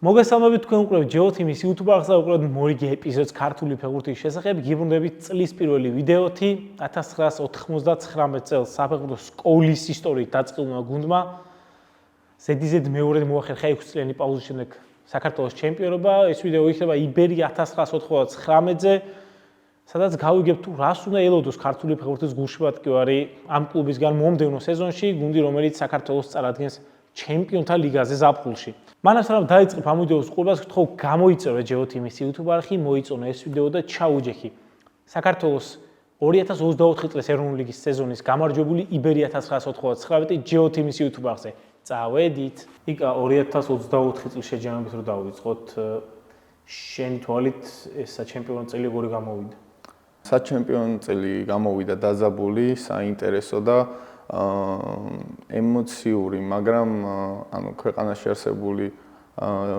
მოგესალმებით თქვენ უკრავთ GeoTeam-ის YouTube არხზე უკრავთ მორიგი ეპიზოდს ქართული ფეხბურთის შესახებ. გიბრუნდებით წლის პირველი ვიდეოთი 1999 წელს საფეხბურთო სკოლის ისტორიით დაწყილმა გუნდმა ზედიზედ მეორე მოახერხა 6 წლიანი პაუზის შემდეგ საქართველოს ჩემპიონობა. ეს ვიდეო იქნება იბერია 1999-ზე, სადაც გავიგებთ თუ რას უნდა ელოდოს ქართული ფეხბურთის გულშემატკივარი ამ კლუბისგან მომდევნო სეზონში, გუნდი რომელიც საქართველოს წარადგენს ჩემპიონთა ლიგაზე ზაფხულში. მანამ სანამ დაიწყებ ამ ვიდეოს ყურებას, გთხოვ გამოიწერო GeoTeam-ის YouTube არხი, მოიწონო ეს ვიდეო და ჩაუჯექი. საქართველოს 2024 წლის ეროვნული ლიგის სეზონის გამარჯვებული იბერია 1999 GeoTeam-ის YouTube არხზე. წავედით. იკა 2024 წლის შეჯამებით რო დავიწყოთ, შენი თვალით ეს საჩემპიონო წელი როგორი გამოვიდა? საჩემპიონო წელი გამოვიდა დაძაბული, საინტერესო და ემოციური, მაგრამ ანუ ქვეყანაში არსებული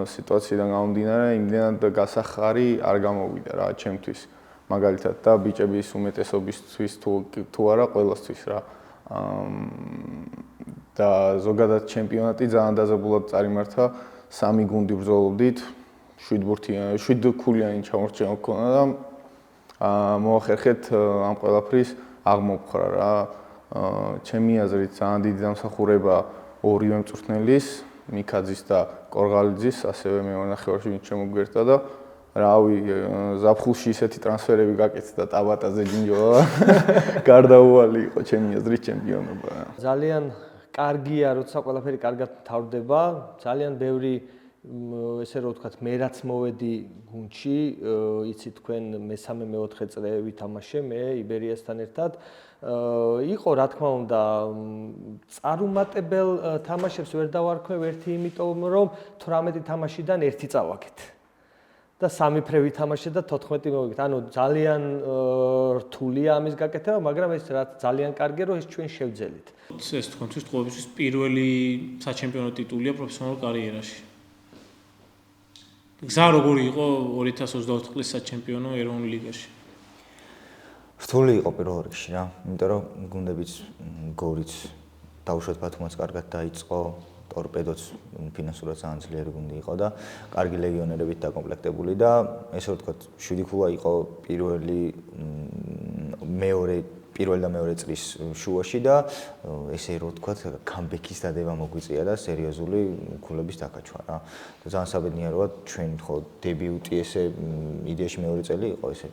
სიტუაციიდან გამომდინარე, იმდენად გასახარი არ გამოვიდა რა ჩემთვის. მაგალითად და ბიჭების უმეტესობისთვის თუ არა ყველასთვის რა. და ზოგადად ჩემპიონატი ძალიან დაძაბულად წარიმართა, 3 გუნდი ბრძოლობდით, 7 ქულიანი ჩამორჩენა ჰქონდა და მოახერხეთ ამ ყველაფრის აღმოფხვრა რა. ჩემი აზრით ძალიან დიდი დამსახურება ორივე მწვრთნელის, მიქაძის და კორღალიძის, ასევე მეორე ნახევარში ვინც შემოგვერთა და რავი, ზაფხულში ისეთი ტრანსფერები გაკეთდა ტაბატაზე ჯინჯოლა. გარდაუვალი იყო ჩემი აზრით ჩემპიონობა. ძალიან კარგია, როცა ყველაფერი კარგად მთავრდება, ძალიან ბევრი ესე რომ ვთქვათ, მე რაც მოვედი გუნდში, იცი თქვენ მესამე მეოთხე წრე ვითამაშე მე იბერიასთან ერთად. იყო რა თქმა უნდა წარუმატებელ თამაშებს ვერ დავარქვევ, ერთი იმიტომ რომ 18 თამაშიდან ერთი წავაგეთ. და 3 ფრე ვითამაშე და 14 მოვიგეთ. ანუ ძალიან რთულია ამის გაკეთება, მაგრამ ეს რაც ძალიან კარგია რომ ეს ჩვენ შევძელით. ეს თქვენთვის ყოველთვის პირველი საჩემპიონო ტიტულია პროფესიონალურ კარიერაში. გზა როგორი იყო 2024 წლის საჩემპიონო ეროვნულ ლიგაში? რთული იყო პირველ რიგში რა, იმიტომ რომ გუნდებიც გორიც დაუშვათ ბათუმაც კარგად დაიწყო, ტორპედოც ფინანსურად ძალიან ძლიერი გუნდი იყო და კარგი ლეგიონერებით დაკომპლექტებული და ესე ვთქვათ, 7 ქულა იყო პირველ და მეორე წრის შუაში და ესე რომ ვთქვათ, კამბექის დადება მოგვიწია და სერიოზული ქულების დაკაჩვა რა. ძალიან საბედნიეროა ჩვენ ხო დებიუტი ესე იდეაში მეორე წელი იყო ესე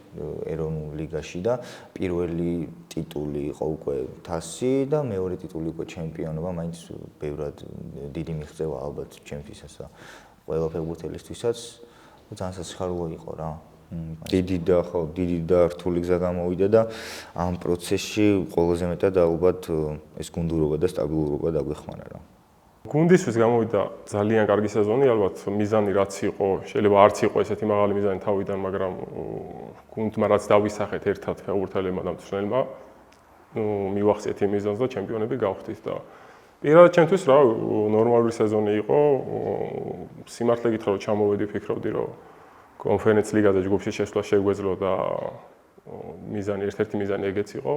ეროვნულ ლიგაში და პირველი ტიტული იყო უკვე თასი და მეორე ტიტული უკვე ჩემპიონობა, მაინც ბევრად დიდი მიღწევა ალბათ ჩემთვისაც და ყველა ფეხბურთელისთვისაც ძალიან სასიხარულო იყო რა. დიდი და რთული გზა გამოვიდა და ამ პროცესში ყველაზე მეტად ალბათ ეს გუნდურობა და სტაბილურობა დაგვეხმარა რა. გუნდისთვის გამოვიდა ძალიან კარგი სეზონი, ალბათ მიზანი რაც იყო, შეიძლება არც იყო ესეთი მაღალი მიზანი თავიდან, მაგრამ გუნდმა რაც დავისახეთ ერთად ფეხბურთელებმა და მწვრთნელებმა, მივახციეთ იმ მიზანს და ჩემპიონები გავხდით და პირადად ჩემთვის რა ნორმალური სეზონი იყო. სიმართლე გითხრა რომ ჩამოვედი, ფიქრობდი რომ კონფერენციის ლიგაზე ჯგუფში შესვლა შეგვეძლო და ერთ-ერთი მიზანი ეგეც იყო.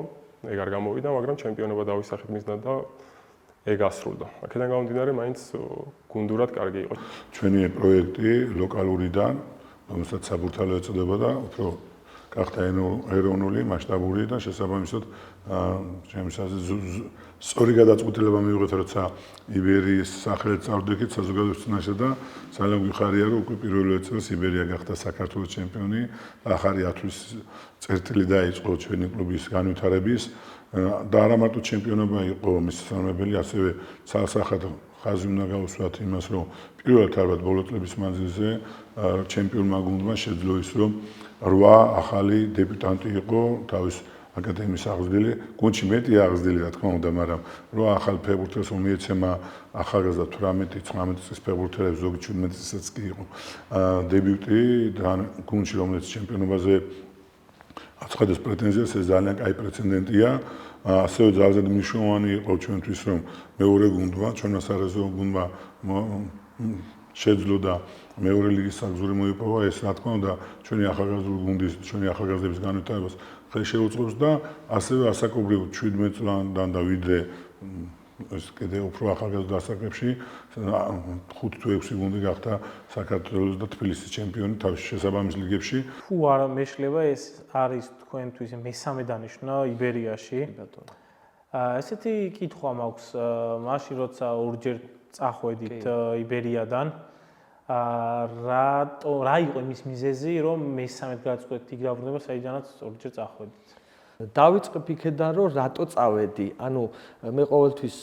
ეგ არ გამოვიდა, მაგრამ ჩემპიონობა დავისახეთ მიზნად და ეგ ასრულდა. აქედან გამომდინარე, მაინც გუნდურად კარგი იყო. ჩვენი პროექტი ლოკალურიდან, რომელსაც საბურთალო ეწოდება და უფრო გახდა ეროვნული, მასშტაბური და შესაბამისად ჩემს აზრით სწორი გადაწყვეტილება მივიღეთ, როცა იბერიის სახელით წავდექით საზოგადოების წინაშე და ძალიან გვიხარია, რომ უკვე პირველ წელს იბერია გახდა საქართველოს ჩემპიონი და ახალი ათვლის წერტილი დაიწყო ჩვენი კლუბის განვითარების და არა მარტო ჩემპიონობა იყო მისამებელი, ასევე სასახად ხაზი უნდა გავუსვათ იმას, რომ პირველად ალბათ ბოლო წლების მანძილზე ჩემპიონმა გუნდმა შეძლო ის, რომ 8 ახალი დებიუტანტი იყო თავის აკადემიის აღზრდილი, გუნდში მეტი აღზრდილი რა თქმა უნდა, მაგრამ 8 ახალ ფეხბურთელს მიეცემა ახალგაზრდა 18-19 წლის ფეხბურთელებს, ზოგი 17 წელსაც კი იყო დებიუტი და გუნდში რომელიც ჩემპიონობაზე აცხადეს პრეტენზიას, ეს ძალიან კაი პრეცედენტია. ასევე ძალიან მნიშვნელოვანი იყო ჩვენთვის, რომ მეორე გუნდმა, ჩვენმა სარეზერვო გუნდმა შეძლო და მეორე ლიგის საგზური მოიპოვა, ეს რა თქმა უნდა ჩვენი ახალგაზრდული გუნდის, ჩვენი ახალგაზრდების განვითარებას ხელი შეუწყობს და ასევე ასაკობრივ 17 წლიდან და ვიდრე ეს კიდე უფრო ახალგაზრდა დასაკრებში 5 თუ 6 გუნდი გახდა საქართველოს და თბილისის ჩემპიონი თავის შესაბამის ლიგებში. თუ არ მეშლება ეს არის თქვენთვის მესამე დანიშვნა იბერიაში. ესეთი კითხვა მაქვს, მაშინ როცა ორჯერ წახვედით იბერიადან, რა იყო იმის მიზეზი, რომ მესამედ გაწყვეტთ იქ დაბრუნება, საიდანაც ორჯერ წახვედით? დავიწყებ იქედან, რომ რატო წავედი. ანუ მე ყოველთვის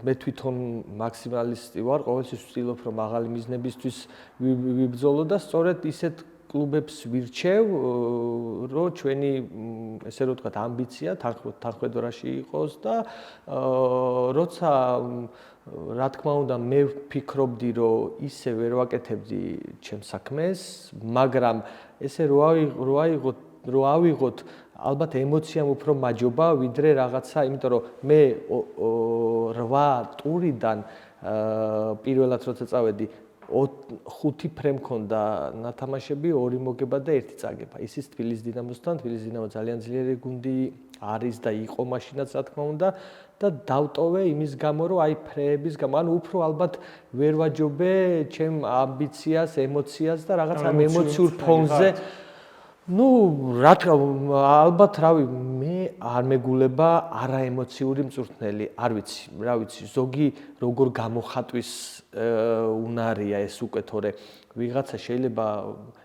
მე თვითონ მაქსიმალისტი ვარ, ყოველთვის ვცდილობ, რომ მაღალი მიზნებისთვის ვიბრძოლო და სწორედ ისეთ კლუბებს ვირჩევ, რომ ჩვენი ესე რომ ვთქვათ, ამბიცია თანხმედრაში იყოს და როცა რა თქმა უნდა მე ვფიქრობდი, რომ ისე ვერ ვაკეთებდი ჩემს საქმეს, მაგრამ ესე რო ავიღოთ ალბათ ემოციამ უფრო მაჯობა, ვიდრე რაღაცა, იმიტომ რომ მე 8 ტურიდან პირველად როცა წავედი 5 ფრე მქონდა ნათამაშები, 2 მოგება და 1 წაგება. ისიც თბილისის დინამოსთან, თბილისის დინამო ძალიან ძლიერი გუნდი არის და იყო მაშინაც რა თქმა უნდა და დავტოვე იმის გამო, რომ აი ფრეების გამო, ანუ უფრო ალბათ ვერ ვაჯობე ჩემ ამბიციას, ემოციას და რაღაც ამ ემოციურ ფონზე ну, რა თქმა ალბათ რავი, მე არ მეგულება არაემოციური მწვრთნელი, არ ვიცი, რა ვიცი, ზოგი როგორ გამოხატვის უნარია ეს უკვე თორე ვიღაცა შეიძლება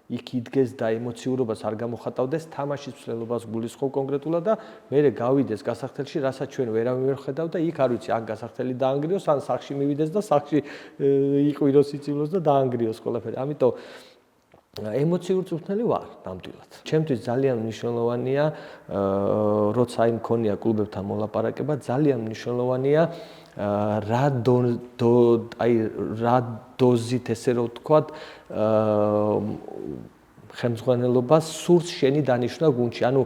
იქ იდგეს და ემოციურობას არ გამოხატავდეს, თამაშის მსვლელობას გულისხმობ კონკრეტულად და მე გავიდეს გასახდელში, რასაც ჩვენ ვერავინ ვერ ხედავ და იქ არ ვიცი, ან გასახდელი დაანგრიოს, ან სახში მივიდეს და სახში იყვიროს, იწილოს და დაანგრიოს ყველაფერი. ამიტომ ემოციურ მწვრთნელი ვარ ნამდვილად. ჩემთვის ძალიან მნიშვნელოვანია, როცა აი მქონია კლუბებთან მოლაპარაკება, ძალიან მნიშვნელოვანია რა დოზით ესე რომ ვთქვათ, ხელმძღვანელობას სურს შენი დანიშვნა გუნდში. ანუ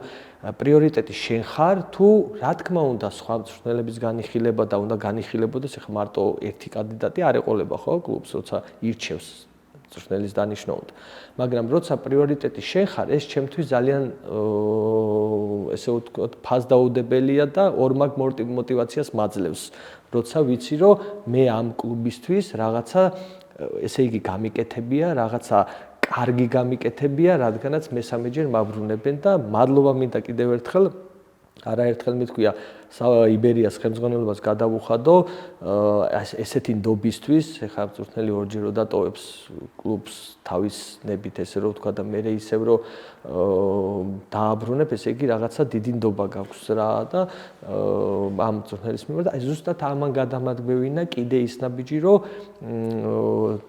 პრიორიტეტი შენ ხარ თუ რა თქმა უნდა სხვა მწვრთნელების განიხილება და უნდა განიხილებოდეს, ეხლა მარტო ერთი კანდიდატი არ ეყოლება ხო კლუბს, როცა ირჩევს მწვრთნელის დანიშნულად. მაგრამ როცა პრიორიტეტი შენ ხარ, ეს ჩემთვის ძალიან ესე ვთქვათ, ფასდაუდებელია და ორმაგ მოტივაციას მაძლევს. როცა ვიცი, რომ მე ამ კლუბისთვის რაღაცა ესე იგი გამიკეთებია, რაღაცა კარგი გამიკეთებია, რადგანაც მესამეჯერ მაბრუნებენ და მადლობა მინდა კიდევ ერთხელ არაერთხელ მithქვია იბერიას ხელმძღვანელობას გადავუხადო ესეთი ნდობისთვის, ეხლა მწვრთნელი ორჯერ დატოვებს კლუბს თავის ნებით, ესე რომ ვთქვა და მე ისევ რომ დააბრუნებ, ესე იგი რაღაცა დიდი ნდობა გაქვს რა და ამ მწვრთნელის მიმართ და ზუსტად ამან გადამადგმევინა კიდე ის ნაბიჯი, რომ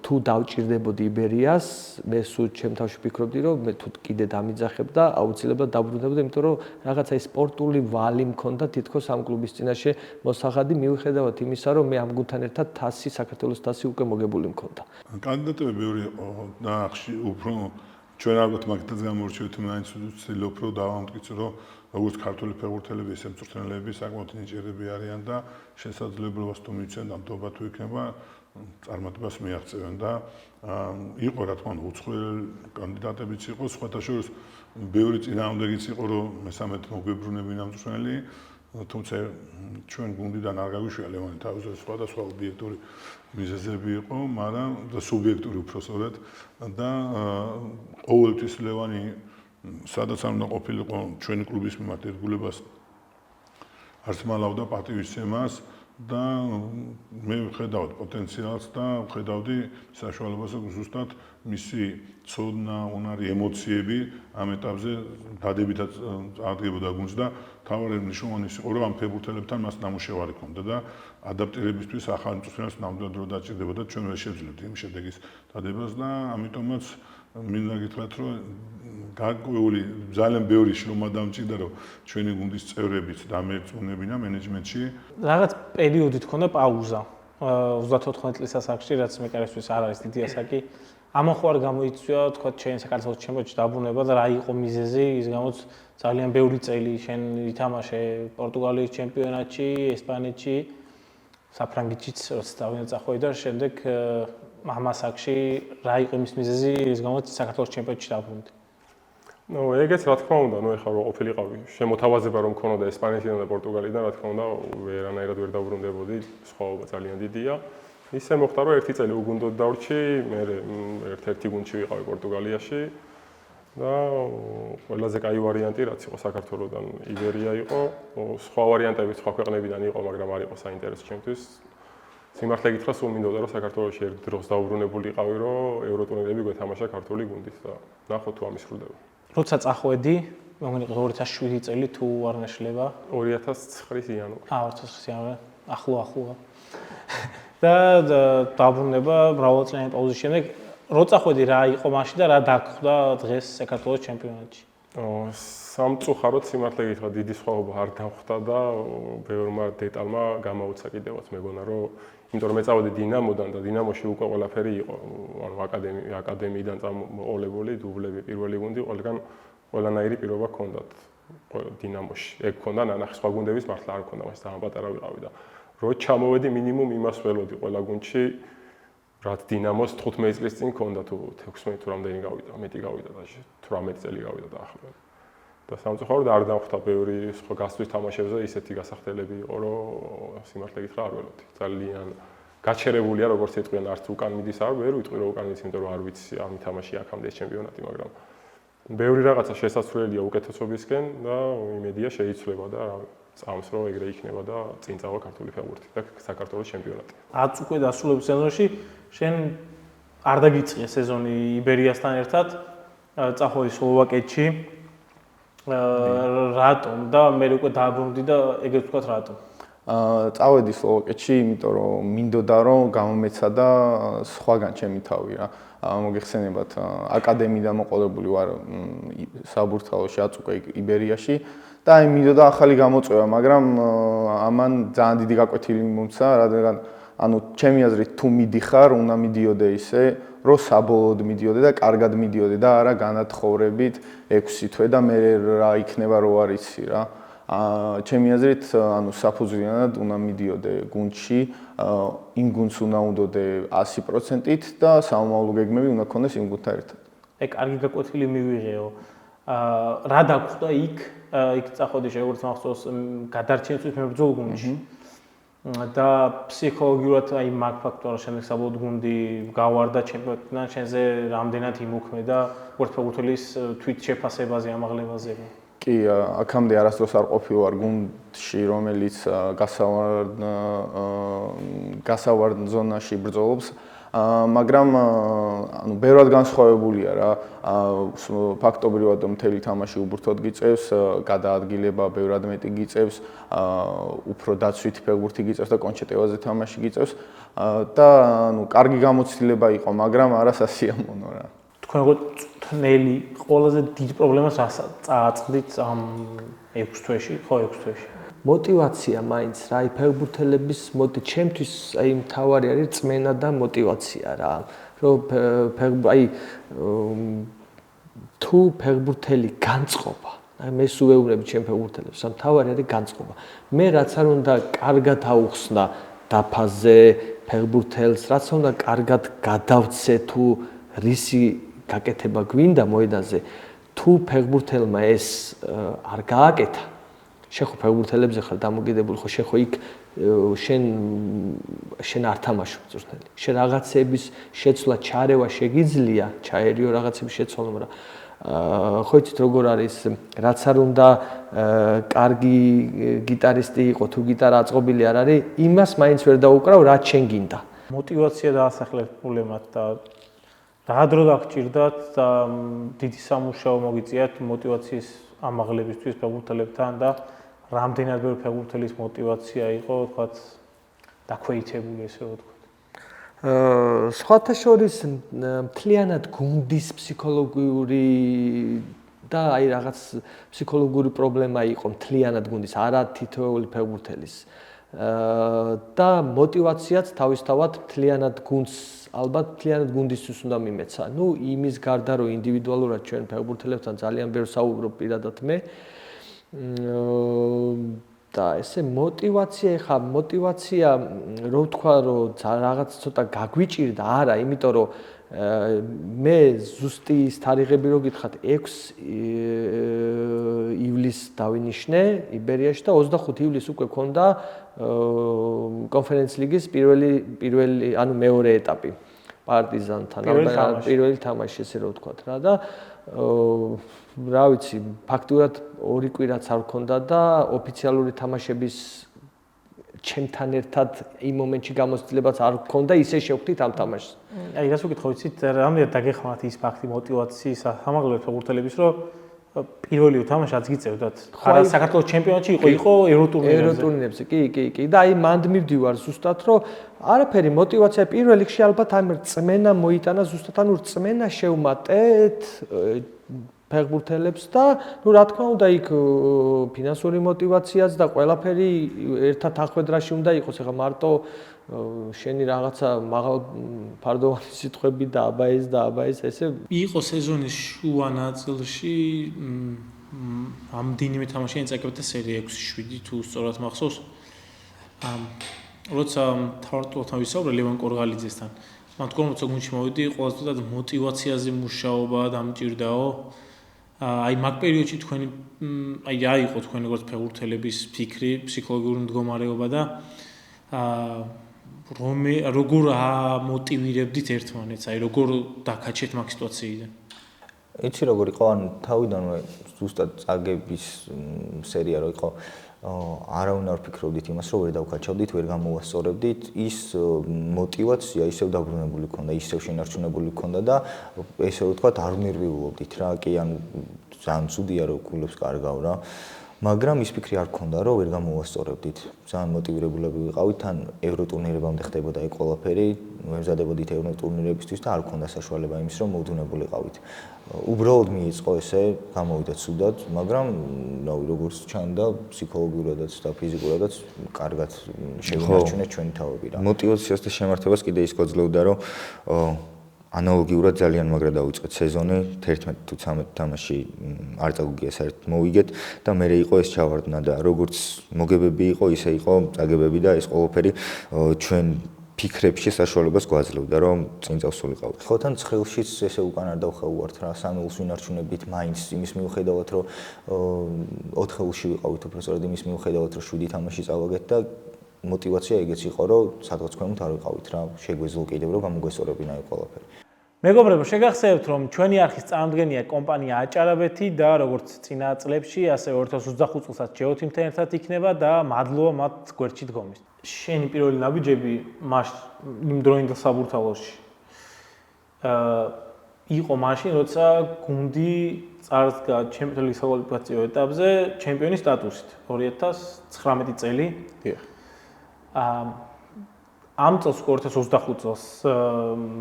თუ დავჭირდებოდი იბერიას, მე სულ ჩემ თავში ვფიქრობდი, რომ მე თუ კიდე დამიძახებ და აუცილებლად დაბრუნდებოდი, იმიტომ რომ რაღაცა ის სპორტული ვალი მქონდა თითქოს ამ კლუბის წინაშე მოსახადი, მიუხედავად იმისა, რომ მე ამ გუნდთან ერთად თასი, საქართველოს თასი უკვე მოგებული მქონდა. კანდიდატები ბევრი იყო და უფრო ჩვენ ალბათ მაგითაც გამორჩევთ, მაინც ვცდილობ რომ დავამტკიცო, რომ როგორც ქართული ფეხბურთელები, ისე მწვრთნელები საკმაოდ ნიჭიერები არიან და შესაძლებლობას თუ მიცემ და ნდობა თუ იქნება, წარმატებას მიაღწევენ და იყო რა თქმა უნდა უცხოელი კანდიდატებიც იყო, სხვათა შორის ბევრი წინააღმდეგიც იყო, რომ მესამედ მოგვებრუნებინა მწვრთნელი, თუმცა ჩვენ გუნდიდან არ გაგვიშვია ლევანი თავზე სხვადასხვა ობიექტური მიზეზები იყო, მაგრამ და სუბიექტური უფრო სწორედ და ყოველთვის ლევანი სადაც არ უნდა ყოფილიყო ჩვენი კლუბის მიმართ ერთგულებას არც მალავდა პატივისცემას და მე ვხედავდი პოტენციალს და ვხედავდი საშუალებას, რომ ზუსტად მისი ცოდნა, უნარი, ემოციები ამ ეტაპზე დადებითად აღდგებოდა გუნდს და თავარი მნიშვნელოვანი იყო, რომ ამ ფეხბურთელებთან მას ნამუშევარი ჰქონდა და ადაპტირებისთვის ახალ მწვრთნელს ნამდვილად დრო დაჭირდებოდა, ჩვენ ვერ შევძლებთ იმ შედეგის დადებას და ამიტომაც მინდა გითხრათ, რომ გარკვეული ძალიან ბევრი შრომა დამჭირდა, რომ ჩვენი გუნდის წევრებიც დამერწმუნებინა მენეჯმენტში. რაღაც პერიოდი თქონდა პაუზა 34 წლის ასაკში, რაც მეკარისთვის არ არის დიდი ასაკი. ამან ხო არ გამოიწვია, თქვა, ჩვენ საქართველოს ჩემპიონატში დაბრუნება და რა იყო მიზეზი, ის გამოც ძალიან ბევრი წელი შენ ითამაშე პორტუგალიის ჩემპიონატში, ესპანეთში, საფრანგეთშიც, როცა დავინდა წახვედი და შემდეგ ამ ასაკში რა იყო იმის მიზეზი, ის გამოც საქართველოს ჩემპიონატში დაბრუნდი. ნუ ეგეც რა თქმა უნდა, ნუ ეხლა რო ყოფილიყავი შემოთავაზება რომ მქონოდა ესპანეთიდან და პორტუგალიდან, რა თქმა უნდა, ვერანაირად ვერ დაუბრუნდებოდი, სხვაობა ძალიან დიდია. ისე მოხდა რომ ერთი წელი უგუნდოდ დავრჩი, მე ერთ-ერთი გუნდში ვიყავი პორტუგალიაში და ყველაზე კაი ვარიანტი რაც იყო საქართველოსდან იბერია იყო, სხვა ვარიანტები სხვა ქვეყნებიდან იყო, მაგრამ არ იყო საინტერესო ჩემთვის. სიმართლე გითხრა, სულ მინდოდა რომ საქართველოში ერთ დროს დაუბრუნებულიყავი, რომ ევროტურნირები გვეთამაშა ქართული გუნდით და ნახოთ თუ ამის სრულდება. როცა წახვედი, მოგონი 2007 წელი თუ არ ნაშლება? 2009 იანვარი. 2009 იანვარი, ახლო. და დაბრუნება მრავალწლიანი პაუზის შემდეგ, რო წახვედი რა იყო მაშინ და რა დაგხვდა დღეს საქართველოს ჩემპიონატში? სამწუხაროდ სიმართლე გითხრა, დიდი სხვაობა არ დახვდა და ბევრმა დეტალმა გამაუცა კიდევაც მეგონა რომ იმიტომ რომ მეწავედი დინამოდან და დინამოში უკვე ყველაფერი იყო, ანუ აკადემიიდან წამოყოლებული, დუბლები, პირველი გუნდი, ყველანაირი პირობა ჰქონდათ დინამოში. ეგ ჰქონდა ნანახი, სხვა გუნდების მართლა არ ჰქონდა, მას ძალიან პატარა ვიყავი და რო ჩამოვედი მინიმუმ იმას ველოდი ყველა გუნდში, რაც დინამოს 15 წლის წინ ჰქონდა თუ 16 თუ რამდენი გავიდა, მეტი გავიდა და 18 წელი გავიდა დაახლოებით. და სამწუხაროდ არ დამხვდა ბევრი სხვა გასვლის თამაშებზე ისეთი გასახდელები იყო, რომ სიმართლე გითხრა არ ველოდი. ძალიან გაჩერებულია, როგორც ეტყვიან, არც უკან მიდის, ვერ ვიტყვი რომ უკან მიდის, იმიტომ რომ არ ვიცი არ მითამაში აქამდე ეს ჩემპიონატი, მაგრამ ბევრი რაღაცა შესაძლებელია უკეთესობისკენ და იმედია შეიცვლება და წამს რომ ეგრე იქნება და წინ წავა ქართული ფეხბურთი და საქართველოს ჩემპიონატი. 10 უკვე დასრულების სეზონში შენ არ დაგიწყია სეზონი იბერიასთან ერთად, წახვედი სლოვაკეთში. რატომ და მე უკვე დააბრუნდი და ეგრეთ ვთქვათ რატომ? წავედი სლოვაკეთში, იმიტომ რომ მინდოდა რომ გამომეცადა სხვაგან ჩემი თავი რა. მოგეხსენებათ, აკადემიიდან მოყოლებული ვარ საბურთალოში, 10 უკვე იბერიაში და აი მინდოდა ახალი გამოწვევა, მაგრამ ამან ძალიან დიდი გაკვეთილი მომცა, რადგან ანუ ჩემი აზრით თუ მიდიხარ, უნდა მიდიოდე ისე, რომ საბოლოოდ მიდიოდე და კარგად მიდიოდე და არა განათხოვრებით 6 თვე და მე რა იქნება რო არ იცი რა. ჩემი აზრით, ანუ საფუძვლიანად უნდა მიდიოდე გუნდში, იმ გუნდს უნდა უნდოდე 100%-ით და სამომავლო გეგმები უნდა ქონდეს იმ გუნდთან ერთად. ეგ კარგი გაკვეთილი მივიღეო. რა დაგხვდა იქ წახვედი როგორც მახსოვს გადარჩენისთვის მებრძოლ გუნდში. და ფსიქოლოგიურად აი მაგ ფაქტორი შემდეგ საბოლოოდ გუნდი გავარდა ჩემპიონატიდან შენზე რამდენად იმოქმედა ფეხბურთელის თვით შეფასებაზე ამაღლებაზე. კი, აქამდე არასდროს არ ყოფილვარ გუნდში, რომელიც გასავარდ ზონაში ბრძოლობს, მაგრამ ანუ ბევრად განსხვავებულია რა. ფაქტობრივად მთელი თამაში უბურთოდ გიწევს, გადაადგილება ბევრად მეტი გიწევს, უფრო დაცვითი ფეხბურთი გიწევს და კონჩეტევაზე თამაში გიწევს და ანუ კარგი გამოცდილება იყო, მაგრამ არა სასიამოვნო რა. თქვენ წვნელი ყველაზე დიდ პრობლემას წააწყდით ამ 6 თვეში, ხო 6 თვეში. мотивация მაინც რა, აი ფეხბურთელების ჩემთვის აი მთავარი არის წმენა და мотивация რა. რომ აი თუ ფეხბურთელი განწყობა, აი მე სულ ვეუბნები ჩემ ფეხბურთელებს, რომ მთავარი არის განწყობა. მე რაც არ უნდა კარგად აუხსნა დაფაზე ფეხბურთელს, რაც უნდა კარგად გადავცე თუ რისი გაკეთება გვინდა მოედანზე, თუ ფეხბურთელმა ეს არ გააკეთა, შენ ხო ფეხბურთელებზე ხარ დამოკიდებული, ხო შენ ხო იქ შენ არ თამაშობ ზუსტად. შენ რაღაცების შეცვლა, ჩარევა შეგიძლია, ჩაერიო რაღაცების შეცვლა, მაგრამ ხო იცით როგორ არის, რაც არ უნდა კარგი გიტარისტი იყო, თუ გიტარა აწყობილი არ არის, იმას მაინც ვერ დაუკრავ, რაც შენ გინდა. мотивация დაასახლეთ პრობლემად და რა დრო გაგჭირდათ და დიდი სამუშაო მოგიწიათ мотивацიის ამაღლებისთვის ფეხბურთელებთან და რამდენად ბევრი ფეხბურთელის мотивация იყო, თქვათ, დაქვეითებული ესე რომ ვთქვათ. სხვათა შორის მთლიანად გუნდის ფსიქოლოგიური და აი რაღაც ფსიქოლოგიური პრობლემა იყო მთლიანად გუნდის, არა თითოეული ფეხბურთელის. და мотивაციაც თავისთავად მთლიანად გუნდს, ალბათ მთლიანად გუნდისთვის უნდა მიმეცა. ნუ იმის გარდა რომ ინდივიდუალურად ჩვენ ფეხბურთელებთან ძალიან ბევრ საუბრობ პირადად მე და ესე мотивация ხა мотивация რო ვთქვა რომ რაღაც ცოტა გაგვიჭირდა არა იმიტომ რომ მე ზუსტი ის თარიღები რო გითხრათ 6 ივლისს დავინიშნე იბერიაში და 25 ივლისს უკვე ქონდა კონფერენციის ლიგის პირველი ანუ მეორე ეტაპი პარტიზანთან პირველი თამაში ესე რო ვთქვათ რა და რა ვიცი ფაქტურად ორი კვირაც არ ქონდა და ოფიციალური თამაშების ჩემთან ერთად იმ მომენტში გამოცდილებაც არ ქონდა ისე შევხვდით ამ თამაშს. აი რას ვკითხო იცით რამდენად დაგეხმართ ის ფაქტი мотиваციის ამაღლებ ფეხბურთელების რომ პირველი თამაში რაც გიწევდათ. არა საქართველოს ჩემპიონატში იყო ევროტურნირებზე. კი და აი მანდ მივდივარ ზუსტად რომ არაფერი мотиваცია პირველ რიგში ალბათ ამ რწმენა მოიტანა ზუსტად ანუ რწმენა შევმატეთ ფეხბურთელებს და ნუ რა თქმა უნდა იქ ფინანსური мотиваციაც და ყველაფერი ერთად ახვედრაში უნდა იყოს. ეხლა მარტო შენი რაღაცა მაღალ ფარდოვანი სიტყვები და აბა ეს ესე იყო სეზონის შუა ნაწილში ამდენიმე თამაში ეწაკებოდა სერია 6-7 თუ სწორად მახსოვს. როცა თარტულთან ვისაუბრე ლევან კორღალიძესთან მან თქვა რომ გუნდში მოვიდი ყველაზე მეტად мотиваციაზე მუშაობა დამჭირდაო. აი მაგ პერიოდში თქვენი აი იყო თქვენი როგორც ფეხბურთელების ფიქრი, ფსიქოლოგიური მდგომარეობა და როგორ ამოტივირებდით ერთმანეთს, აი როგორ დაკაჩეთ მაგ სიტუაციიდან. იცი როგორ იყო ან თავიდანვე ზუსტად წაგების სერია რო იყო არავინ არ ფიქრობდით იმას რომ ვერ დავკაჩავდით, ვერ გამოვასწორებდით, ის мотиваცია ისევ დაბრუნებული ქონდა, ისევ შენარჩუნებული ქონდა და ესე ვთქვათ არ ნერვიულობდით რა, კი ან ძალიან ცუდია რომ გულებს კარგავ რა. მაგრამ ის ფიქრი არ ქონდა რომ ვერ გამოვასწორებდით. ძალიან მოტივირებულები ვიყავით, თან ევროტურნირებამდე ხდებოდა ეგ ყველაფერი, ვემზადებოდით ევროტურნირებისთვის და არ ქონდა საშუალება იმის რომ მოვდუნებულიყავით. უბრალოდ მიეწყო ესე, გამოვიდა ცუდად, მაგრამ რავი როგორც ჩანდა ფსიქოლოგიურადაც და ფიზიკურადაც კარგად შევინარჩუნეთ ჩვენი თავები რა. მოტივაციას და შემართებას კიდე ის გვაძლევდა რომ ანალოგიურად ძალიან მაგრა დავიწყეთ სეზონი 11 თუ 13 თამაში არ წაგუგია საერთოდ მოვიგეთ და მე იყო ეს ჩავარდნა და როგორც მოგებები იყო ისე იყო წაგებები და ეს ყველაფერი ჩვენ ფიქრებში საშუალებას გვაძლევდა რომ წინ წავსულიყავთ. ხო თან ცხელშიც ესე უკან არ დავხევუართ რა 3 ულს ვინარჩუნებით მაინც იმის მიუხედავად რომ 4 ულში ვიყავით უბრალოდ იმის მიუხედავად რომ 7 თამაში წავაგეთ და мотиваცია ეგეც იყო რომ სადღაც ქვემოთ არ ვიყავით რა შეგვეძლო კიდევ რომ გამოგვესწორებინა ეს ყველაფერი. მეგობრებო, შეგახსენებთ რომ ჩვენი არხის წარმომადგენია კომპანია აჭარაბეთი და როგორც წინა წლებში, ასევე 2025 წელსაც ჯეოთიმთან ერთად იქნება და მადლობა მათ გვერდში დგომის. შენი პირველი ნაბიჯები იმ დროინდელ საბურთალოში იყო მაშინ, როცა გუნდი წარსდგა ჩემპიონის ლიგის საკვალიფიკაციო ეტაპზე ჩემპიონის სტატუსით 2019 წელი. დიახ. ამ წელს 2025 წელს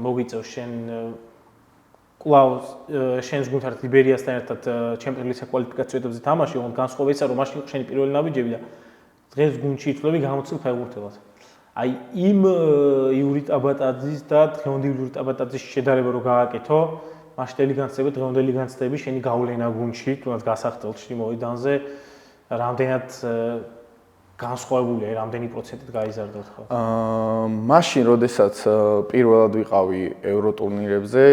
მოგიწევს შენ კვლავ შენს გუნდთან ლიბერიასთან ერთად ჩემპიონის ლიგის საკვალიფიკაციო ეტაპზე თამაში, ოღონდ განსხვავება ისა, რომ მაშინ იყო შენი პირველი ნაბიჯები და დღეს გუნდში ითვლები გამოცდილ ფეხბურთელად. აი იმ იური ტაბატაძის და დღევანდელი იური ტაბატაძის შედარება რო გააკეთო, მასშტაბელი განცდები, დღევანდელი განცდები შენი გავლენა გუნდში, თუნდაც გასახდელში მოედანზე რამდენად განსხვავებულია, რამდენი პროცენტით გაიზარდა ხო? მაშინ, როდესაც პირველად ვიყავი ევროტურნირებზე,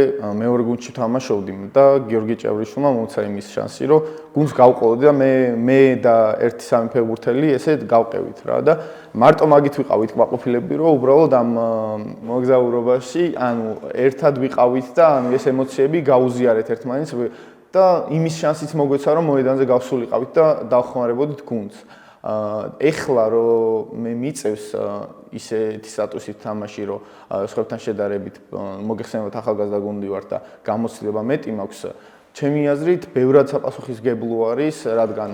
მეორე გუნდში თამაშობდი და გიორგი ჭევრიშვილმა მომცა იმის შანსი, რომ გუნდს გავყოლოდი და მე და 1-3 ფეხბურთელი ესე გავყევით რა და მარტო მაგით ვიყავით კმაყოფილები, რომ უბრალოდ ამ მოგზაურობაში, ანუ ერთად ვიყავით და ანუ ეს ემოციები გაუზიარეთ ერთმანეთს და იმის შანსიც მოგვეცა, რომ მოედანზე გავსულიყავით და დავხმარებოდით გუნდს. ეხლა რომ მე მიწევს ისეთი სტატუსით თამაში რომ სხვებთან შედარებით მოგეხსენებათ ახალგაზრდა გუნდი ვარ და გამოცდილება მეტი მაქვს ჩემი აზრით ბევრად საპასუხისმგებლო არის რადგან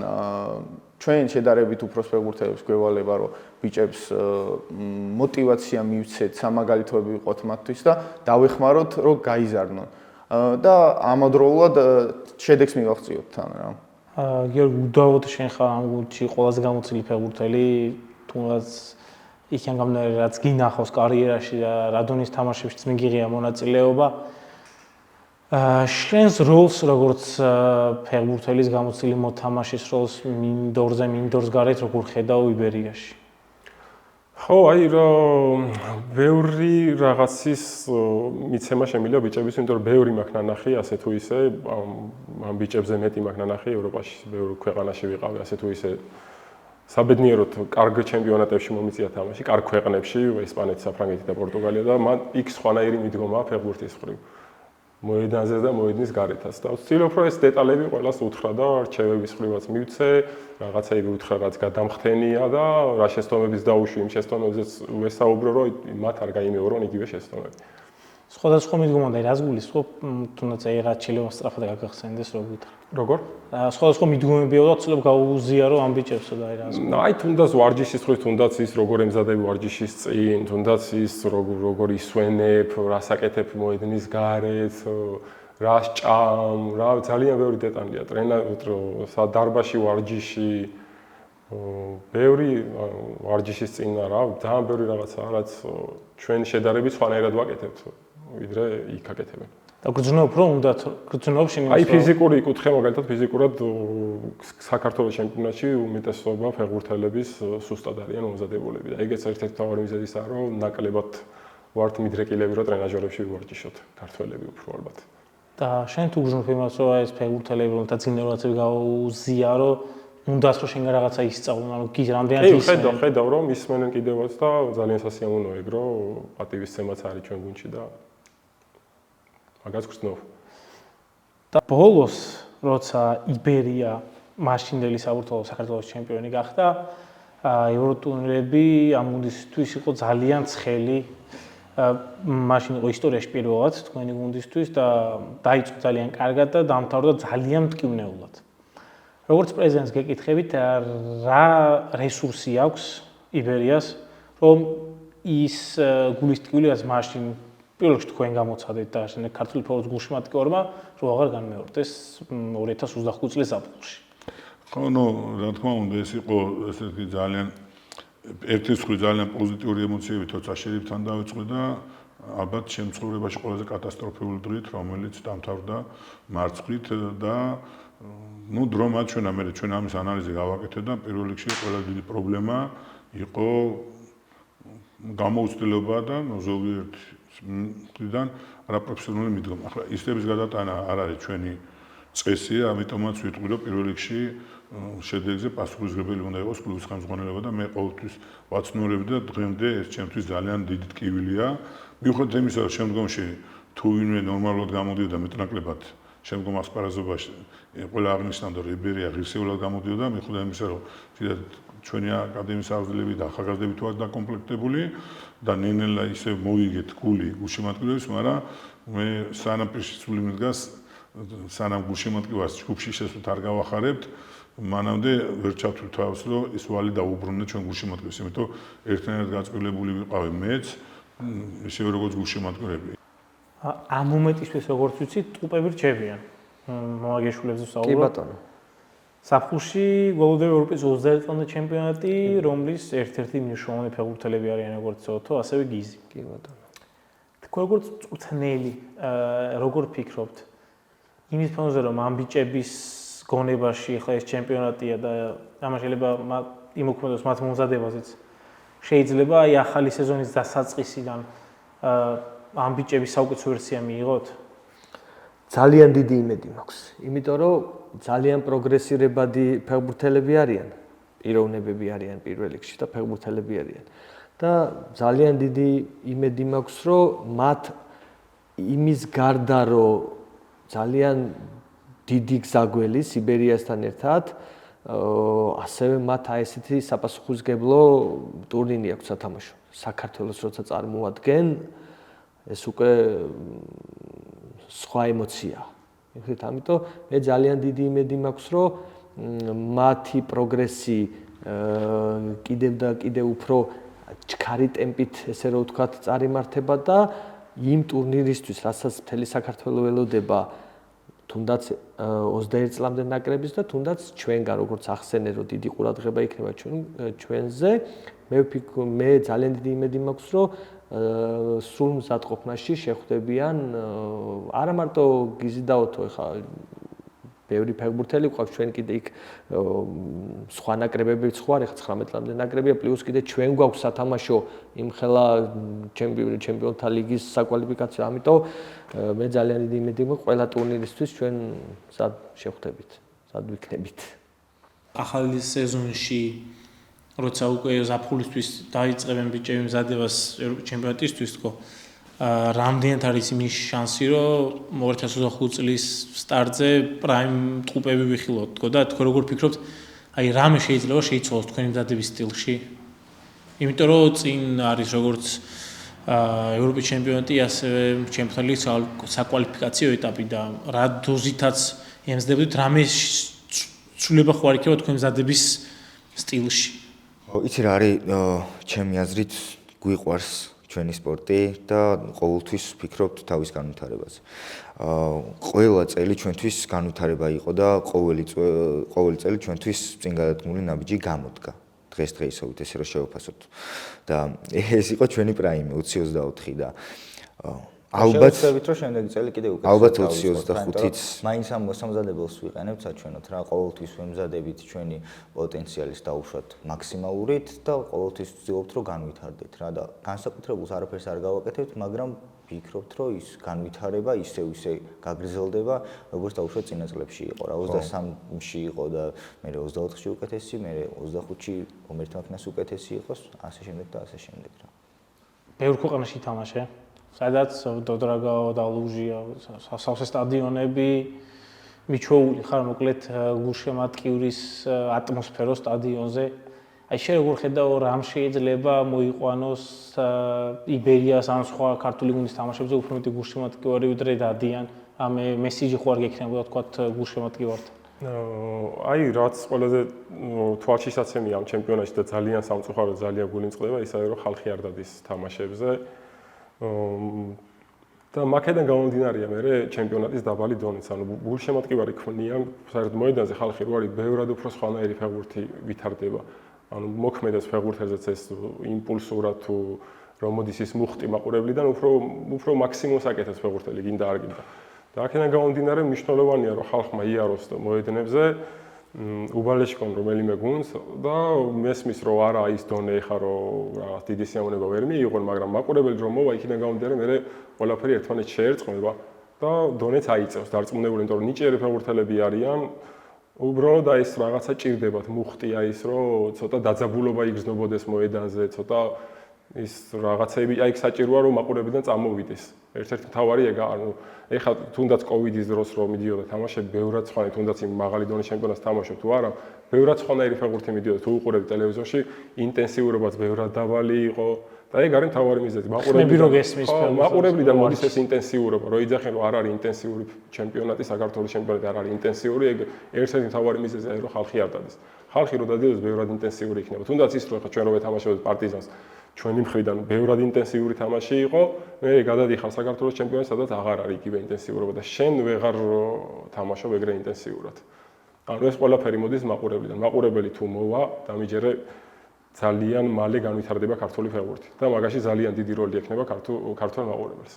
ჩვენ შედარებით უფროს ფეხბურთელებს გვევალება რომ ბიჭებს мотиваცია მივცეთ სამაგალითოები ვიყოთ მათთვის და დავეხმაროთ რომ გაიზარდნონ და ამავდროულად შედეგს მივაღწიოთ თან რა გიორგი, უდავოდ შენ ხარ ამ გუნდში ყველაზე გამოცილი ფეხბურთელი, თუნდაც იქიდან გამომდინარე რაც გინახავს კარიერაში და რა დონის თამაშებშიც მიგიღია მონაწილეობა. შენს როლს როგორც ფეხბურთელის გამოცდილი მოთამაშის როლს მინდორს გარეთ როგორ ხედავ იბერიაში? ხო, აი ბევრი რაღაცის მიცემა შემიძლია ბიჭების, იმიტომ რომ ბევრი მაქვს ნანახი, ასე თუ ისე, ამ ბიჭებზე მეტი მაქვს ნანახი ევროპაში, ბევრ ქვეყანაში ვიყავი, ასე თუ ისე საბედნიეროდ კარგ ჩემპიონატებში მომიწია თამაში, კარგ ქვეყნებში, ესპანეთი, საფრანგეთი და პორტუგალია და მან იქ სხვანაირი მიდგომაა ფეხბურთის მხრივ. მოედანზე და მოედნის გარეთაც და ვცდილობ რომ ეს დეტალები ყველას უთხრა და რჩევების მხრივაც მივცე, რაღაცაები უთხრა რაც გადამხდენია და რა შეცდომების დაუშვი იმ შეცდომებზეც ვესაუბრო რომ მათ არ გაიმეორონ იგივე შეცდომები. სხვადასხვა მიდგომამდე რას გულისხმობ, თუნდაც აი რაც შეიძლება სწრაფად გაგახსენდეს რო გითხრა. როგორ? სხვადასხვა მიდგომებია და ვცდილობ გაუზიარო ამ ბიჭებსო და აი რას. აი თუნდაც ვარჯიშის მხრივ, თუნდაც ის როგორ ემზადები ვარჯიშის წინ, თუნდაც ის როგორ ისვენებ, რას აკეთებ მოედნის გარეთ, რას ჭამ, რა ძალიან ბევრი დეტალია. დარბაზში ვარჯიში, ბევრი ვარჯიშის წინ რა, ძალიან ბევრი რაღაცაა, რაც ჩვენ შედარებით სხვანაირად ვაკეთებთ, ვიდრე იქ აკეთებენ. და გრძნობ რომ უნდათ გრძნობ შენ აი ფიზიკური კუთხე მაგალითად ფიზიკურად საქართველოს ჩემპიონატში უმეტესობა ფეხბურთელების სუსტად არიან მომზადებულები და ეგეც ერთ-ერთი მთავარი მიზეზისაა რომ ნაკლებად ვართ მიდრეკილები რომ ტრენაჟერებში ვივარჯიშოთ ქართველები უფრო ალბათ. და შენ თუ გრძნობ იმას რომ ეს ფეხბურთელები რომელთა წინერაცები გაუზიარო უნდათ რომ შენ რაღაცა ისწავლონ ანუ კი რამდენად ისმენ. ხედავ რომ ისმენენ კიდევაც და ძალიან სასიამოვნოა ეგ რომ პატივისცემაც არის ჩვენ გუნდში და მაგას გრძნობ. და ბოლოს, როცა იბერია მაშინდელი საბურთალო საქართველოს ჩემპიონი გახდა, ევროტურნირები ამ გუნდისთვის იყო ძალიან ცხელი. მაშინ იყო ისტორიაში პირველად თქვენი გუნდისთვის და დაიწყო ძალიან კარგად და დამთავრდა ძალიან მტკივნეულად. როგორც პრეზიდენტს გეკითხებით, რა რესურსი აქვს იბერიას, რომ ის გულისტკივილი რაც მაშინ პირველ რიგში თქვენ გამოცადეთ და შემდეგ ქართული ფეხბურთის გულშემატკივრებმა რომ აღარ განმეორდეს 2025 წლის აპრილში. ხო, რა თქმა უნდა, ეს იყო ესეთი ძალიან ერთის მხრივ ძალიან პოზიტიური ემოციები თორსა შეერებთან დავიწყე და ალბათ შემწყურებაში ყველაზე კატასტროფული დღით, რომელიც დამთავრდა მარცხით და დრო მაჩვენა მე ჩვენ ამის ანალიზი გავაკეთე და პირველ რიგში ყველაზე დიდი პრობლემა იყო გამოუცდილობა და ზოგიერთ მხრიდან არაპროფესიონალური მიდგომა. ახლა ისრების გადატანა არ არის ჩვენი წესი, ამიტომაც ვიტყვი რომ პირველ რიგში შედეგზე პასუხისმგებელი უნდა იყოს კლუბის ხელმძღვანელობა და მე ყოველთვის ვაცნობები და დღემდე ეს ჩემთვის ძალიან დიდი ტკივილია. მიუხედავად იმისა, რომ შემდგომში თუ ვინმე ნორმალურად გამოდიოდა მეტნაკლებად შემდგომ ასპარეზობაში ყველა აღნიშნავდა რომ იბერია ღირსეულად გამოდიოდა, მიუხედავად იმისა, რომ ჩვენი აკადემიის აღზრდილები და ახალგაზრდები თუ არ დაკომპლექტებული და ნენელა ისე მოვიგეთ გული გულშემატკივრებს, მაგრამ მე სანამ პირში სული მიდგას, სანამ გულშემატკივარს ჯგუფში შესვლით არ გავახარებთ, მანამდე ვერ ჩავთვლით თავს, რომ ის ვალი დაუბრუნდა ჩვენ გულშემატკივრებს, იმიტომ ერთნაირად გაწყვილებული ვიყავი მეც, ისევე როგორც გულშემატკივრები. ამ მომენტისთვის როგორც ვიცით, ტუპები რჩებიან. მომაგეშულებზე ვსაუბრობ. კი ბატონო. საფხულში გოლდენ ევროპის 21 წლამდე ჩემპიონატი, რომლის ერთ-ერთი მნიშვნელოვანი ფეხბურთელები არიან როგორც ცოტო, ასევე გიზი. კი ბატონო. თქვენ როგორც მწვრთნელი, როგორ ფიქრობთ? იმის ფონზე რომ ამ ბიჭების გონებაში ხა ეს ჩემპიონატია და ამას შეიძლება იმოქმედოს მათ მომზადებაზეც. შეიძლება აი ახალი სეზონის დასაწყისიდან ამ ბიჭების საუკეთესო ვერსია მიიღოთ? ძალიან დიდი იმედი მაქვს, იმიტომ რომ ძალიან პროგრესირებადი ფეხბურთელები არიან, პიროვნებები არიან პირველ რიგში და ფეხბურთელები არიან. და ძალიან დიდი იმედი მაქვს, რომ მათ იმის გარდა რომ ძალიან დიდი გზაგველი სიბერიასთან ერთად, ასევე მათ აი ესეთი საპასუხისმგებლო ტურნირი აქვს სათამაშო. საქართველოს როცა წარმოადგენენ, ეს უკვე სხვა ემოციაა. ეხლა ამიტომ მე ძალიან დიდი იმედი მაქვს, რომ მათი პროგრესი კიდევ და კიდევ უფრო ჩქარი ტემპით, ესე რომ ვთქვათ, წარიმართება და იმ ტურნირისთვის, რასაც მთელი საქართველო ველოდება, თუნდაც 21 წლამდე ნაკრების და თუნდაც ჩვენგან, როგორც ახსენე, რომ დიდი ყურადღება იქნება ჩვენზე, მე ძალიან დიდი იმედი მაქვს, რომ სულ მზადყოფნაში შეხვდებიან არა მარტო გიზიდაოთო ხა ბევრი ფეხბურთელი ყავს ჩვენ კიდე იქ სხვა ნაკრებებიც ხო არის 19 წლამდე ნაკრებია პლუს კიდე ჩვენ გვაქვს სათამაშო იმხელა ჩემპიონთა ლიგის საკვალიფიკაციო ამიტომ მე ძალიან დიდი იმედი მაქვს ყველა ტურნირისთვის ჩვენ სად შეხვდებით სად ვიქნებით ახალი სეზონში როცა უკვე ზაფხულისთვის დაიწყებენ ბიჭები მზადებას ევროპის ჩემპიონატისთვის თქო რამდენად არის იმის შანსი რომ 2025 წლის სტარტზე პრაიმ ტყუპები ვიხილოთ თქო და თქვენ როგორ ფიქრობთ აი რამე შეიძლება შეიცვალოს თქვენი მზადების სტილში იმიტომ რომ წინ არის როგორც ევროპის ჩემპიონატი ასევე ჩემპიონთა ლიგის საკვალიფიკაციო ეტაპი და რა დოზითაც ემზადებოდით რამე ცვლილება ხო არ იქნება თქვენ მზადების სტილში იცი რა არის ჩემი აზრით გვიყვარს ჩვენი სპორტი და ყოველთვის ვფიქრობთ თავის განვითარებაზე. ყველა წელი ჩვენთვის განვითარება იყო და ყოველი წელი ჩვენთვის წინ გადადგმული ნაბიჯი გამოდგა. დღესდღეობით ესე რომ შევაფასოთ. და ეს იყო ჩვენი პრაიმი 20-24 და ალბათ შევეცდებით რომ შემდეგი წელი კიდე უკეთესად ალბათ 20-25-იც მაინც ამ მოსამზადებელს ვიყენებთ საჩვენოთ რა ყოველთვის ვემზადებით ჩვენი პოტენციალის დაუშვათ მაქსიმალურით და ყოველთვის ვცდილობთ რომ განვითარდეთ რა და განსაკუთრებულს არაფერს არ გავაკეთებთ მაგრამ ვფიქრობთ რომ ის განვითარება ისევ გაგრძელდება როგორც დაუშვათ წინა წლებში იყო რა 23-ში იყო და მე 24-ში უკეთესი მე 25-ში ღმერთმა ქნას უკეთესი იყოს ასე შემდეგ და ასე შემდეგ რა ბევრ ქვეყანაში თამაშე სადაც დოდრაგაო და ლუჟია სავსე სტადიონები მიჩვეული ხარ მოკლედ გულშემატკივრის ატმოსფერო სტადიონზე აი შე როგორ ხედავ რამ შეიძლება მოიყვანოს იბერიას ან სხვა ქართული გუნდის თამაშებზე უფრო მეტი გულშემატკივარი ვიდრე დადიან ამე მესიჯი ხო არ გექნებოდა თქვათ გულშემატკივართან აი რაც ყველაზე თვალშისაცემია ამ ჩემპიონატში და ძალიან სამწუხაროდ ძალიან გულიმწყდება ისაა რომ ხალხი არ დადის თამაშებზე და მაკედან გამომდინარეა მე ჩემპიონატის დაბალი დონეც ანუ გულშემატკივარი ქმნიან საერთოდ მოედანზე ხალხი რო არის ბევრად უფრო სხვანაირი ფეხბურთი ვითარდება ანუ მოქმედებს ფეხბურთელზეც ეს იმპულსურად თუ რომ მოდის ის მუხტი მაყურებლიდან უფრო მაქსიმუმს აკეთებს ფეხბურთელი გინდა არ გინდა და აქედან გამომდინარე მნიშვნელოვანია რომ ხალხმა იაროს მოედნებზე უბალეშკონ რომელიმე გუნდს და მესმის რომ არა ის დონე ხა რომ რაღაც დიდი სიამოვნება ვერ მიიღონ მაგრამ მაყურებელი რომ მოვა იქიდან გამომდინარე მე ყველაფერი ერთმანეთს შეერწყმება და დონეც აიწევს დარწმუნებული იმიტომ რომ ნიჭიერი ფეხბურთელები არიან უბრალოდ აი ეს რაღაცა ჭირდებათ მუხტია ის რომ ცოტა დაძაბულობა იგრძნობოდეს მოედანზე ცოტა ის რაღაცები აი საჭიროა რომ მაყურებელიდან წამოვიდეს ერთ-ერთი მთავარი ეგა ანუ ეხლა თუნდაც კოვიდის დროს რომ მიდიოდა თამაშები ბევრად სხვანაირი თუნდაც იმ მაღალი დონის ჩემპიონატს თამაშობ თუ არა ბევრად სხვანაირი ფეხბურთი მიდიოდა თუ უყურებთ ტელევიზორში ინტენსივურობაც ბევრად დაბალი იყო და ეგ არის მთავარი მიზეზი მაყურებლიდან მოდის ეს ინტენსიურობა რომ იძახენ რომ არ არის ინტენსიური ჩემპიონატი საქართველოს ჩემპიონატი არ არის ინტენსიური ეგ ერთ-ერთი მთავარი მიზეზია რომ ხალხი არ დადის ხალხი რომ დადიოდეს ბევრად ინტენსიური იქნება თუნდაც ის რომ ჩვენ რო ვეთამაშებთ პარტიზანს ჩვენი მხრიდან ბევრად ინტენსიური თამაში იყო მე გადადიხარ საქართველოს ჩემპიონატს სადაც აღარ არის იგივე ინტენსიურობა და შენ ვეღარ თამაშობ ეგრე ინტენსიურად ანუ ეს ყველაფერი მოდის მაყურებლიდან მაყურებელი თუ მოვა დამიჯერე ძალიან მალე განვითარდება ქართული ფეხბურთი და მაგაში ძალიან დიდი როლი ექნება ქართულ მაყურებელს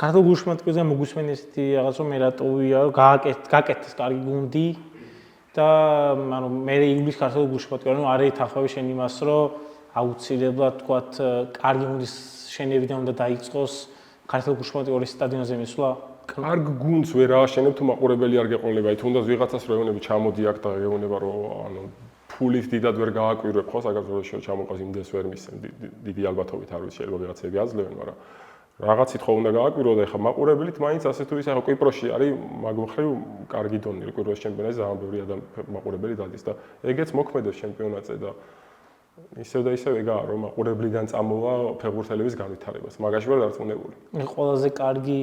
ქართულ გულშემატკივრზე მოგუსმენ ესეთი რაღაც რომ მე რატოვია გააკეთეს კარგი გუნდი და ანუ მე ინგლისის ქართულ გულშემატკივრს ანუ არ ეთანხმები შენ იმას რომ აუცილებლად თქვათ კარგი გუნდის შენებიდან უნდა დაიწყოს ქართულ გულშემატკივრის სტადიონზე მისვლა კარგ გუნდს ვერ ააშენებ თუ მაყურებელი არ გეყოლება აი თუნდაც ვიღაცას რო ეუბნები ჩამოდი აქ და ეუბნება რომ ანუ ფულით დიდად ვერ გააკვირვებ ხო საქართველოში ჩამოყავს იმდეს ვერ მისცემ დიდი ალბათობით არ ვიცი შეიძლება ვიღაცები აძლევენ მაგრამ რაღაცით ხო უნდა გააკვირო და ეხლა მაყურებელით მაინც ასე თუ ისე ხო კვიპროსში არის მაგმხრივ კარგი დონე კვიპროს ჩემპიონატზე ძალიან ბევრი მაყურებელი დადის და ეგეც მოქმედებს ჩემპიონატზე და ისევ და ისევ ეგაა რომ მაყურებლიდან წამოვა ფეხბურთელების განვითარებას მაგაში ვარ დარწმუნებული ყველაზე კარგი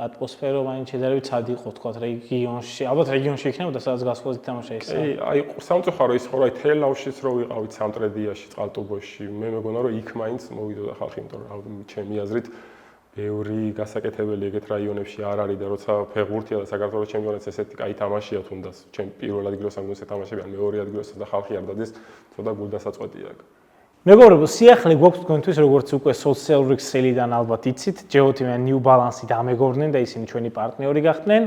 ატმოსფერო მაინც შედარებით სად იყო თქვა რეგიონში ალბათ რეგიონში იქნებოდა სადაც გასვლაზე თამაშა ისე აი სამწუხარო ის ხო რა თელავშიც რო ვიყავით სამტრედიაში წყალტუბოში მე მეგონა რომ იქ მაინც მოვიდოდა ხალხი იმიტომ რომ ჩემი აზრით ბევრი გასაკეთებელი ეგეთ რაიონებში არ არის და როცა ფეხბურთია და საქართველოს ჩემპიონატს ესეთი კაი თამაშია თუნდაც ჩემ პირველ ადგილას ამ გუნდს ეთამაშებიან მეორე ადგილას და ხალხი არ დადის ცოტა გულდასაწყვეტია მეგობრებო, სიახლე გვაქვს თქვენთვის, როგორც უკვე სოციალური ქსელიდან ალბათ იცით, ჯეოთი და New Balance-ი დამეგობრდნენ და ისინი ჩვენი პარტნიორი გახდნენ.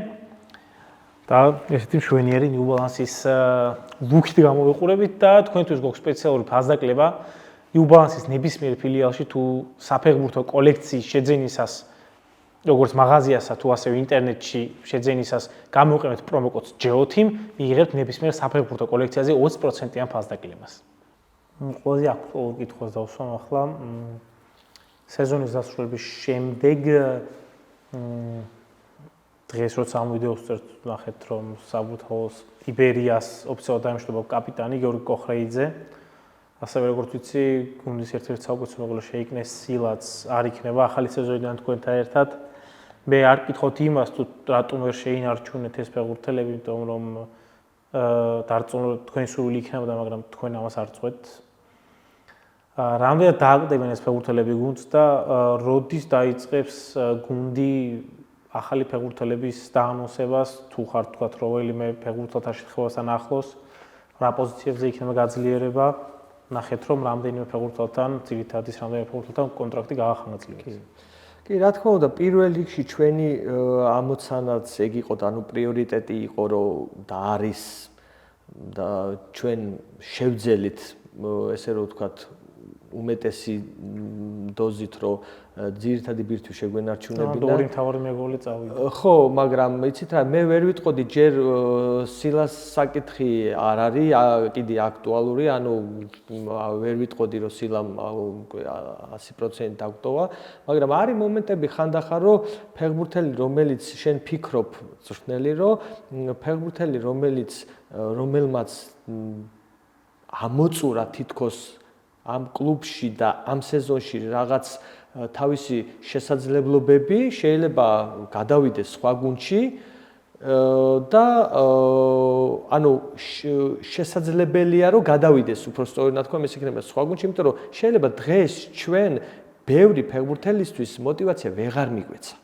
და ესეთი მშვენიერი New Balance-ის ლუქით გამოვიყურებით და თქვენთვის გვაქვს სპეციალური ფასდაკლება New Balance-ის ნებისმიერ ფილიალში თუ საფეხბურთო კოლექციის შეძენისას როგორც მაღაზიასა თუ ასევე ინტერნეტში შეძენისას გამოვიყენებთ პრომოკოდს JEOTEAM, მიიღებთ ნებისმიერ საფეხბურთო კოლექციაზე 20%-იან ფასდაკლებას. ყველაზე აქტუალურ კითხვას დავსვამ ახლა. სეზონის დასრულების შემდეგ დღეს როცა ამ ვიდეოს წერთ, ნახეთ რომ საბურთალოს იბერიას ოფიციალურად დაემშვიდობა კაპიტანი გიორგი კოხრეიძე. ასევე როგორც ვიცი, გუნდის ერთ-ერთი საუკეთესო მეგობარი შეიკნეს სილაც არ იქნება ახალი სეზონიდან თქვენთან ერთად. მე არ გკითხოთ იმას, თუ რატომ ვერ შეინარჩუნეთ ეს ფეხბურთელები, იმიტომ რომ დარწმუნებული თქვენი სურვილი იქნებოდა, მაგრამ თქვენ ამას არ წყვეთ. რამდენად დააგდებენ ეს ფეხბურთელები გუნდს და როდის დაიწყებს გუნდი ახალი ფეხბურთელების დაანონსებას, თუ ხარ თქვათ რომელიმე ფეხბურთელთან შეხებასთან ახლოს, რა პოზიციებზე იქნება გაძლიერება, ნახეთ რომ რამდენიმე ფეხბურთელთან, ძირითადად ის რამდენიმე ფეხბურთელთან კონტრაქტი გაახანგრძლიეს. კი, რა თქმა უნდა, პირველ რიგში ჩვენი ამოცანაც ეგ იყო და პრიორიტეტი იყო, რომ და არის და ჩვენ შევძელით ესე რომ ვთქვათ უმეტესი დოზით რომ ძირითადი ბირთვი შეგვენარჩუნებინა. ორი მთავარი მეგობარი წავიდა. ხო, მაგრამ იცით რა, მე ვერ ვიტყოდი ჯერ სილას საკითხი არ არის კიდე აქტუალური, ანუ ვერ ვიტყოდი რომ სილამ 100% დაგვტოვა, მაგრამ არის მომენტები ხანდახან რომ ფეხბურთელი რომელიც შენ ფიქრობ წვრთნელი რომ ფეხბურთელი რომელმაც ამოწურა თითქოს ამ კლუბში და ამ სეზონში რაღაც თავისი შესაძლებლობები შეიძლება გადავიდეს სხვა გუნდში და ანუ შესაძლებელია რომ გადავიდეს უფრო სწორად თქვა ეს იქნება სხვა გუნდში, იმიტომ რომ შეიძლება დღეს ჩვენ ბევრი ფეხბურთელისთვის мотиваცია ვეღარ მიგვეცა.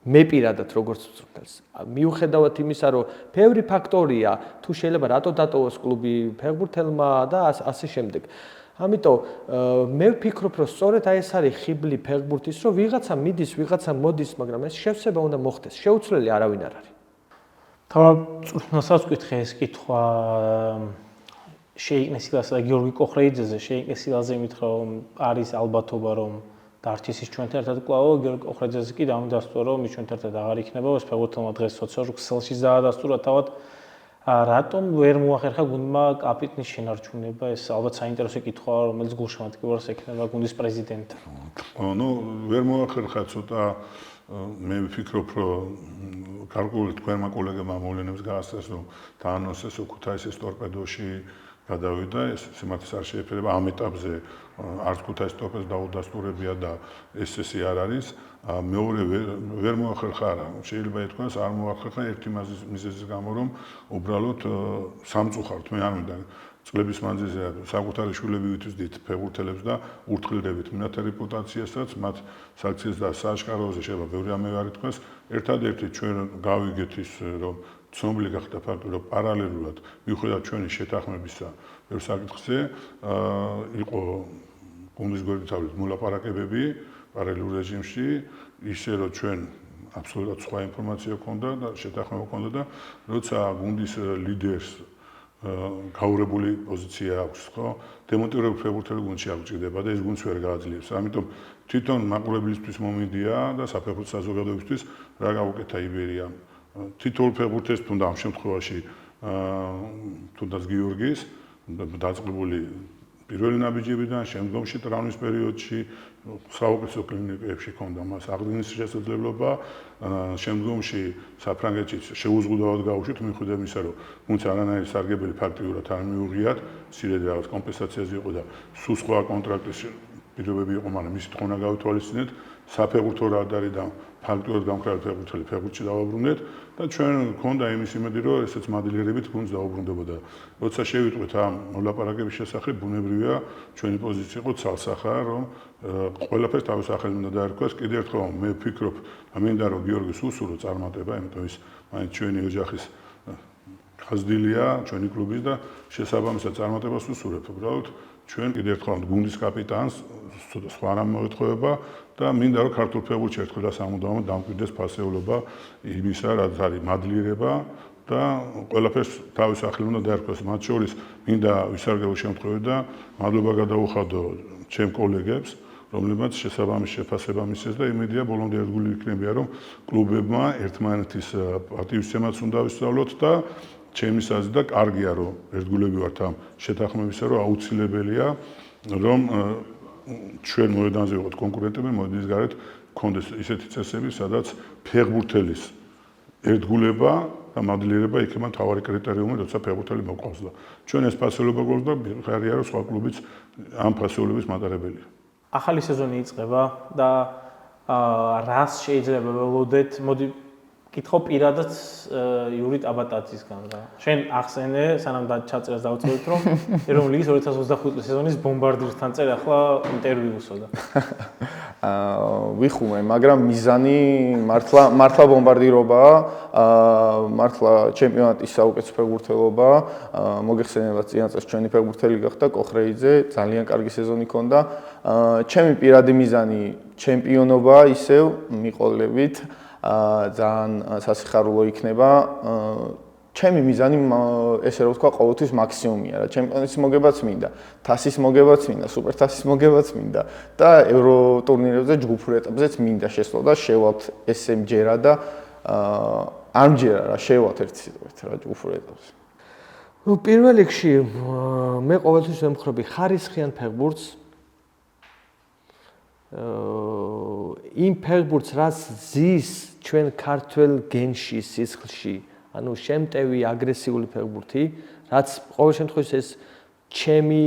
მე პირადად როგორც მწვრთნელს მიუხედავად იმისა რომ ბევრი ფაქტორია თუ შეიძლება რატო დატოვოს კლუბი ფეხბურთელმა და ასე შემდეგ. ამიტომ მე ვფიქრობ რომ სწორედ აი ეს არის ხიბლი ფეხბურთის რომ ვიღაცა მიდის, ვიღაცა მოდის, მაგრამ ეს შევსება უნდა მოხდეს. შეუცვლელი არავინ არ არის. თავად მწვრთნელსაც ვკითხე ეს კითხვა შეიკნეს სილასა და გიორგი კოხრეიძეზე, შეიკნეს სილაზე მითხრა რომ არის ალბათობა რომ დარჩის ის ჩვენთან ერთად კვლავ გიორგი კოხრეიძეზე კი დამიდასტურა რომ ის ჩვენთან ერთად აღარ იქნება, ეს ფეხბურთელმა დღეს სოციალურ ქსელში დაადასტურა თავად რატომ ვერ მოახერხა გუნდმა კაპიტნის შენარჩუნება, ეს ალბათ საინტერესო კითხვაა, რომელიც გულშემატკივარს ექნება გუნდის პრეზიდენტთან. ნუ ვერ მოახერხა ცოტა მე ვფიქრობ რომ გარკვეული თქვენმა კოლეგებმა მოვლენებს გაასწრეს რომ დაანონსეს ქუთაისის ტორპედოში გადავიდა ეს სიმართლეს არ შეეფერება ამ ეტაპზე არც ქუთაისის ტორპედოს დაუდასტურებია და ეს წესი არ არის მეორე ვერ მოახერხა არა შეიძლება ითქვას არ მოახერხა ერთი მიზეზის გამო რომ უბრალოდ სამწუხაროდ მე არ მინდა წლების მანძილზე საკუთარი შვილები ვითვისდით ფეხბურთელებს და ურთყილდებით მათი რეპუტაციასაც მათ საქციელს და სააშკაროზე შეიძლება ბევრი ამე არ ითქვას ერთადერთი ჩვენ გავიგეთ ის რომ ცნობილი გახდა ფაქტი რომ პარალელურად მიუხედავად ჩვენი შეთანხმებისა ბევრ საკითხზე იყო გუნდის გვერდით მოლაპარაკებები პარალელურ რეჟიმში ისე რომ ჩვენ აბსოლუტურად სხვა ინფორმაცია ჰქონდა და შეთანხმება ჰქონდა და როცა გუნდის ლიდერს გაურებული პოზიცია აქვს, ხო? დემოტივირებული ფეხბურთელი გუნდში აღჭირდება და ეს გუნდს ვერ გააძლიერებს. ამიტომ თვითონ მაყურებლისთვის მომინდია და საფეხბურთო საზოგადოებისთვის რა გავუკეთა იბერიამ. თითოეულ ფეხბურთელს თუნდა ამ შემთხვევაში თუნდაც გიორგის დაწყებული პირველი ნაბიჯებიდან შემდგომში ტრაუმის პერიოდში საუკეთესო კლინიკებში ჰქონდა მას აღდგენის შესაძლებლობა შემდგომში საფრანგეთში შეუზღუდავად გაუშვით მიუხედავად იმისა რომ თუმცა არანაირი სარგებელი ფაქტიურად არ მიუღიათ მცირედ რაღაც კომპენსაციაზე იყო და სულ სხვა კონტრაქტის პირობები იყო მაგრამ ის თქონა გავითვალისწინეთ საფეხბურთო რადარი და ფაქტიურად გამქრალი ფეხბურთელი ფეხბურთში დავაბრუნდეთ და ჩვენ გქონდა იმის იმედი რომ ესეც მადლიერებით გუნდს დაუბრუნდებოდა. როცა შევიტყვით ამ მოლაპარაკების შესახებ ბუნებრივია ჩვენი პოზიცია იყო ცალსახა რომ ყველაფერს თავის სახელით უნდა დაერქვას. კიდევ ერთხელ მე ვფიქრობ მინდა რომ გიორგის უსურო წარმატება, იმიტომ ის მაინც ჩვენი ოჯახის ხაზდილია ჩვენი კლუბის და შესაბამისად წარმატებას უსურვებ. უბრალოდ ჩვენ კიდევ ერთხელ გუნდის კაპიტანს სხვა რამ მოეთხოვება და მინდა რომ ქართულ ფეხბურთში ერთხელ და სამუდამოდ დამკვიდრდეს ფასეულობა იმისა, რაც არის მადლიერება და ყველაფერს თავის ახლი უნდა დაერქვას. მათ შორის მინდა ვისარგებლო შემთხვევით და მადლობა გადაუხადო ჩემ კოლეგებს, რომლებმაც შესაბამის შეფასება მისცეს და იმედია ბოლომდე ერთგული იქნებიან, რომ კლუბებმა ერთმანეთის პატივისცემაც უნდა ვისწავლოთ და ჩემი აზრით და კარგია რომ ერთგულები ვართ ამ შეთანხმებისა, რომ აუცილებელია რომ ჩვენ მოედანზე ვიყოთ კონკურენტები, მოედნის გარეთ გქონდეს ისეთი წესები, სადაც ფეხბურთელის ერთგულება და მადლიერება იქნება მთავარი კრიტერიუმი, როცა ფეხბურთელი მოყავს და ჩვენ ეს ფასეულობა გვაქვს და ხარია რომ სხვა კლუბიც ამ ფასეულობის მატარებელია. ახალი სეზონი იწყება და რას შეიძლება ველოდეთ? მოდი კითხო პირადად იური ტაბატაძისგან რა. შენ ახსენე, სანამ ჩაწერას დავწეროთ, რომ ეროვნული ლიგის 2025 წლის სეზონის ბომბარდირთან წერ ახლა ინტერვიუ უსვოდა. ვიხუმე, მაგრამ მიზანი მართლა ბომბარდირობაა, მართლა ჩემპიონატის საუკეთესო ფეხბურთელობაა. მოგეხსენებათ წინა წელს ჩვენი ფეხბურთელი გახდა კოხრეიძე, ძალიან კარგი სეზონი ჰქონდა. ჩემი პირადი მიზანი ჩემპიონობაა ისევ მიყოლებით. ძალიან სასიხარულო იქნება. ჩემი მიზანი ესე რომ ვთქვა, ყოველთვის მაქსიმუმია რა. ჩემპიონატის მოგებაც მინდა, თასის მოგებაც მინდა, სუპერთასის მოგებაც მინდა და ევრო ტურნირებზე ჯგუფურ ეტაპზეც მინდა შესვლა და შევალთ ესე მჯერა და არ მჯერა რა, შევალთ ერთი სიტყვით რა ჯგუფურ ეტაპზე. ნუ პირველ რიგში მე ყოველთვის ვემხრობი ხარისხიან ფეხბურთს. იმ ფეხბურთს, რაც ზის ჩვენ ქართველ გენში, სისხლში, ანუ შემტევი აგრესიული ფეხბურთი, რაც ყოველ შემთხვევაში ეს ჩემი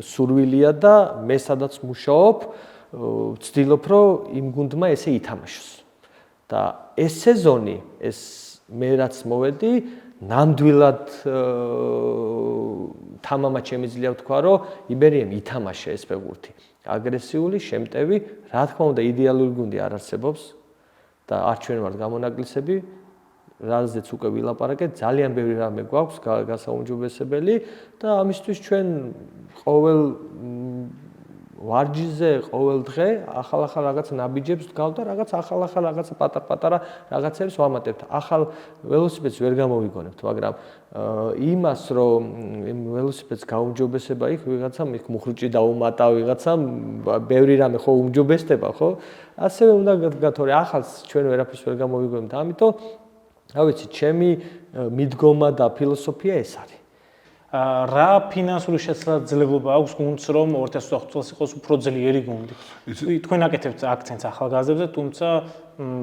სურვილია და მე სადაც მუშაობ, ვცდილობ, რომ იმ გუნდმა ესე ითამაშოს. და ეს სეზონი, ეს მე რაც მოვედი, ნამდვილად თამამად შემიძლია ვთქვა, რომ იბერიემ ითამაშა ეს ფეხბურთი. აგრესიული, შემტევი, რა თქმა უნდა, იდეალური გუნდი არ არსებობს და არ ჩვენ ვართ გამონაკლისები, რაზეც უკვე ვილაპარაკეთ, ძალიან ბევრი რამე გვაქვს გასაუმჯობესებელი და ამისთვის ჩვენ ყოველ ვარჯიშზე, ყოველ დღე ახალ-ახალ რაღაც ნაბიჯებს ვდგავ და რაღაც ახალ-ახალ რაღაც პატარ-პატარა რაღაცებს ვამატებთ. ახალ ველოსიპედს ვერ გამოვიგონებთ, მაგრამ იმას, რომ ველოსიპედს გაუმჯობესება იქ ვიღაცამ იქ მუხრუჭი დაუმატა, ვიღაცამ ბევრი რამე ხო უმჯობესდება, ხო? ასევე უნდა გათორე ახალს ჩვენ ვერაფერს ვერ გამოვიგონებთ, ამიტომ რა ვიცი, ჩემი მიდგომა და ფილოსოფია ეს არის. რა ფინანსური შესაძლებლობა აქვს გუნდს, რომ 2025 წელს იყოს უფრო ძლიერი გუნდი? თქვენ აკეთებთ აქცენტს ახალგაზრდებზე, თუმცა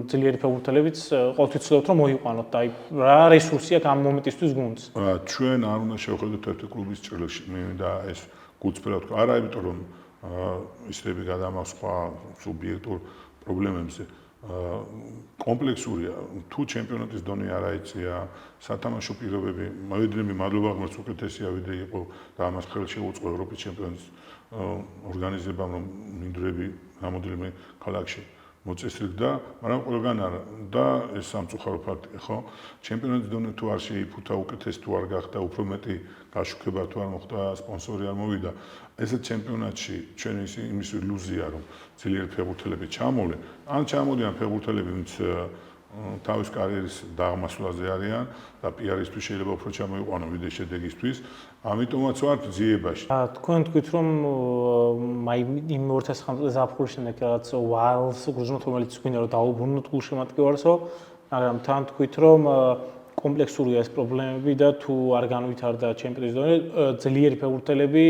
ძლიერი ფეხბურთელებიც ყოველთვის ცდილობთ, რომ მოიყვანოთ და რა რესურსი აქვს ამ მომენტისთვის გუნდს? ჩვენ არ უნდა შევხედოთ ერთი კლუბის ჭრილში და ეს გულწრფელად ვთქვა. არა, იმიტომ რომ ისრები გადამაქვს სხვა სუბიექტურ პრობლემებზე. კომპლექსურია, თუ ჩემპიონატის დონე არ აიწია, სათამაშო პირობები, მოედნები მადლობა ღმერთს უკეთესია ვიდრე იყო და ამას ხელს შეუწყო ევროპის ჩემპიონატის ორგანიზებამ, რომ მინდვრები რამოდენიმე ქალაქში მოწესრიგდა, მაგრამ ყველგან არა და ეს სამწუხარო ფაქტია, ხო? ჩემპიონატის დონე თუ არ შეიფუთა, უკეთესი თუ არ გახდა, უფრო მეტი გაშუქება თუ არ მოხდა, სპონსორი არ მოვიდა. ესეთ ჩემპიონატში ჩვენ იმის ილუზია, რომ ძლიერი ფეხბურთელები ჩამოვლენ, ან ჩამოდიან ფეხბურთელები, ვინც თავის კარიერის დაღმასვლაზე არიან და პიარისთვის შეიძლება უფრო ჩამოიყვანონ ვიდრე შედეგისთვის. ამიტომაც ვართ ძიებაში. თქვენ თქვით, რომ იმ 2019 წლის ზაფხულის შემდეგ რაღაც ვალს გრძნობთ, რომელიც გვინდა რომ დაუბრუნოთ გულშემატკივარსო, მაგრამ თან თქვით, რომ კომპლექსურია ეს პრობლემები და თუ არ განვითარდა ჩემპიონატის დონე, ძლიერი ფეხბურთელები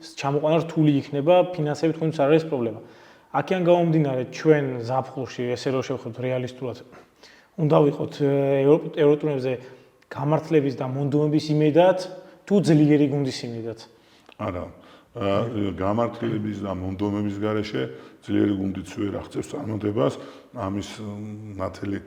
ჩამოყვანა რთული იქნება, ფინანსებით თუნდაც არ არის პრობლემა. აქედან გამომდინარე, ჩვენ ზაფხულში ესე რომ შევხედოთ რეალისტურად, უნდა ვიყოთ ევროტურნირებზე გამართლების და მონდომების იმედად, თუ ძლიერი გუნდის იმედად? არა. გამართლების და მონდომების გარეშე ძლიერი გუნდიც ვერ აღწევს წარმოდებას, ამის ნათელი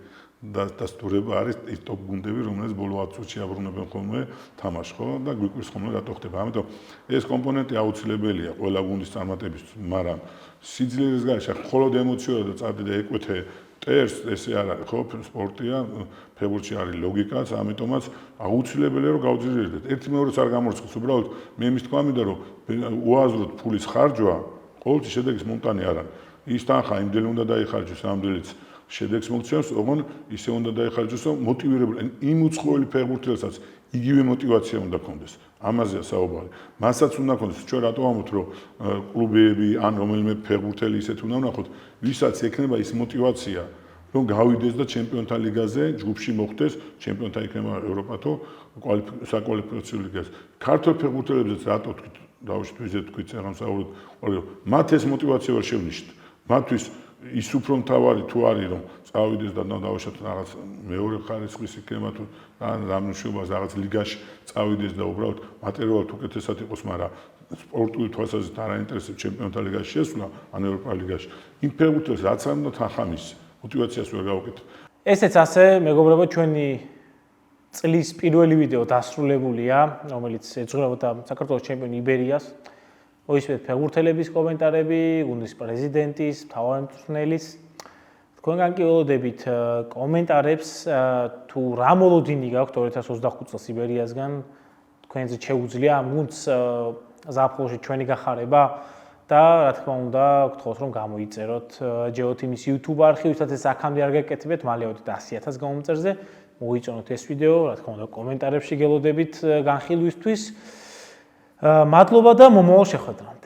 დასტურება არის ის ტოპ გუნდები, რომელიც ბოლო 10 წუთში აბრუნებენ ხოლმე თამაშს, ხო? და გვიკვირს ხოლმე რატო ხდება. ამიტომ ეს კომპონენტი აუცილებელია ყველა გუნდის წარმატებისთვის, მაგრამ სიძლიერის გარეშე მხოლოდ ემოციურად და წადი და ეკვეთე ტერს ესე არ არის, ხო, სპორტია, ფეხბურთში არის ლოგიკაც, ამიტომაც აუცილებელია რომ გავძირდეთ. ერთი მეორეს არ გამორცხოს, უბრალოდ მე იმის თქვა მინდა რომ უაზროდ ფულის ხარჯვა ყოველთვის შედეგის მომტანი არ არის. ის თანხა იმდენი უნდა დაიხარჯოს, ამდენიც შედეგს მოგცემს, ოღონ ისე უნდა დაიხარჯოს, რომ მოტივირებული იმ უცხოელი ფეხბურთელსაც იგივე мотиваცია უნდა ქონდეს. ამაზეა საუბარი. მასაც უნდა ქონდეს, ჩვენ რატო ამბობთ, რომ კლუბები ან რომელიმე ფეხბურთელი ისეთ უნდა ვნახოთ, ვისაც ექნება ის мотиваცია, რომ გავიდეს და ჩემპიონთა ლიგაზე ჯგუფში მოხვდეს, ჩემპიონთა იქნება ევროპათო საკვალიფიკაციო ლიგაზე. ქართულ ფეხბურთელებსაც რატო თქვით, დავუშვით ვიზე თქვით, აღმოსავლეთ, მათ ეს мотиваცია ვერ შევნიშნთ. მათთვის ის უფრო მთავარი თუ არის რომ წავიდეს და დავუშვათ რაღაც მეორე ხარისხის იქნება თუ რა მნიშვნელობას რაღაც ლიგაში წავიდეს და უბრალოდ მატერიალურად უკეთესად იყოს, მაგრამ სპორტული თვალსაზრისით არ აინტერესებს ჩემპიონთა ლიგაში შესვლა ან ევროპა ლიგაში. იმ ფეხბურთელს რაც არ უნდა თანხამის мотиваციას ვერ გავუკეთებ. ესეც ასე, მეგობრებო, ჩვენი წლის პირველი ვიდეო დასრულებულია, რომელიც ეძღვნებოდა საქართველოს ჩემპიონ იბერიას. მოისმენთ ფეხბურთელების კომენტარები, გუნდის პრეზიდენტის, მთავარი მწვრთნელის. თქვენგან კი ველოდებით კომენტარებს, თუ რა მოლოდინი გაქვთ 2025 წელს იბერიასგან, თქვენზე შეუძლია ამ გუნდს ზაფხულში ჩვენი გახარება და რა თქმა უნდა, გთხოვთ რომ გამოიწეროთ GeoTeam-ის YouTube არხი, ვისაც ეს აქამდე არ გეკეთებიათ, მალე ავიდეთ 100,000 გამომწერზე, მოიწონოთ ეს ვიდეო, რა თქმა უნდა, კომენტარებში გელოდებით განხილვისთვის. მადლობა და მომავალ შეხვედრამდე.